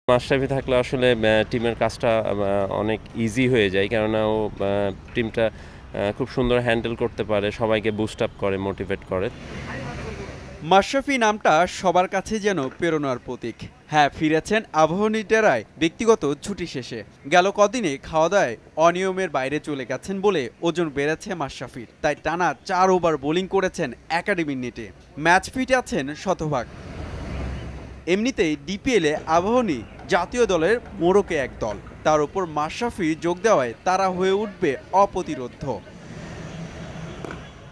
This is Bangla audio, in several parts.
মাশরাফি থাকলে আসলে টিমের কাজটা অনেক ইজি হয়ে যায়, কেননা ও টিমটা খুব সুন্দর হ্যান্ডেল করতে পারে, সবাইকে বুস্ট আপ করে, মোটিভেট করে। মাশরাফি নামটা সবার কাছে যেন প্রেরণার প্রতীক। হ্যাঁ, ফিরেছেন আবাহনী ডেরায় ব্যক্তিগত ছুটি শেষে। গেল কদিনে খাওয়া দাওয়ায় অনিয়মের বাইরে চলে গেছেন বলে ওজন বেড়েছে মাশরাফির, তাই টানা 4 ওভার বোলিং করেছেন একাডেমির নেটে। ম্যাচ ফিট আছেন শতভাগ। এমনিতেই ডিপিএলে আবাহনী জাতীয় দলের মোড়কে এক দল, তার উপর মাশরাফি যোগ দেওয়ায় তারা হয়ে উঠবে অপ্রতিরোধ্য।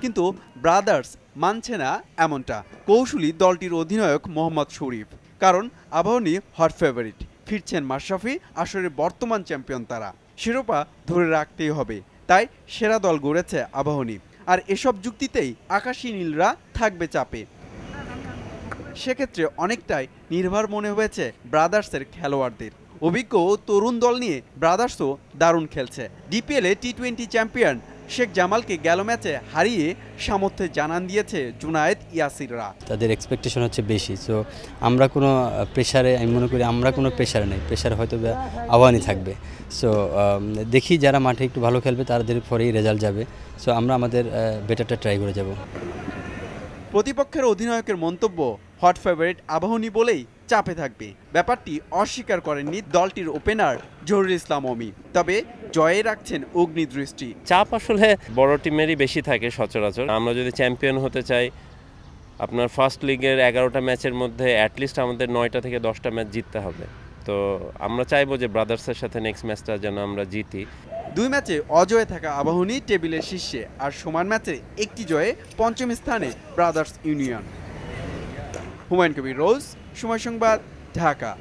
কিন্তু ব্রাদার্স মানছে না এমনটা। কৌশলী দলটির অধিনায়ক মোহাম্মদ শরীফ, কারণ আবাহনী হট ফেভারিট। ফিরছেন মাশরাফি, আসরের বর্তমান চ্যাম্পিয়ন তারা, শিরোপা ধরে রাখতেই হবে, তাই সেরা দল গড়েছে আবাহনী। আর এসব যুক্তিতেই আকাশী নীলরা থাকবে চাপে। সেক্ষেত্রে অনেকটাই নির্ভর মনে হয়েছে ব্রাদার্সের খেলোয়াড়দের। অভিজ্ঞ তরুণ দল নিয়ে ব্রাদার্সও দারুণ খেলছে। ডিপিএলে টি-20 চ্যাম্পিয়ন শেখ জামালকে গেল ম্যাচে হারিয়ে সামর্থ্যে জানান দিয়েছে জুনায়েদ ইয়াসিররা। তাদের এক্সপেকটেশন হচ্ছে বেশি, সো আমরা কোনো প্রেশারে, আমি মনে করি আমরা কোনো প্রেশারে নেই, প্রেশার হয়তো আবাহনী থাকবে। সো দেখি যারা মাঠে একটু ভালো খেলবে তাদের পরেই রেজাল্ট যাবে। সো আমরা আমাদের বেটারটা ট্রাই করে যাব। প্রতিপক্ষের অধিনায়কের মন্তব্য, হট ফেভারিট আবাহনী বলেই চাপে থাকবে। ব্যাপারটি অস্বীকার করেননি দলটির ওপেনার জহুরুল ইসলাম অমি, তবে জয়ে রাখছেন অগ্নিদৃষ্টি। চাপ আসলে বড় টিমেরই বেশি থাকে সচরাচর। আমরা যদি চ্যাম্পিয়ন হতে চাই, আপনার ফার্স্ট লিগের 11টা ম্যাচের মধ্যে অ্যাটলিস্ট আমাদের 9টা থেকে 10টা ম্যাচ জিততে হবে। তো আমরা চাইবো যে ব্রাদার্সের সাথে নেক্সট ম্যাচটা যেন আমরা জিতি। 2 ম্যাচে অজয়ে থাকা আবাহনী টেবিলের শীর্ষে, আর সমান ম্যাচে একটি জয়ে পঞ্চম স্থানে ব্রাদার্স ইউনিয়ন। হুমায়ুন কবির রোজ, সময় সংবাদ, ঢাকা।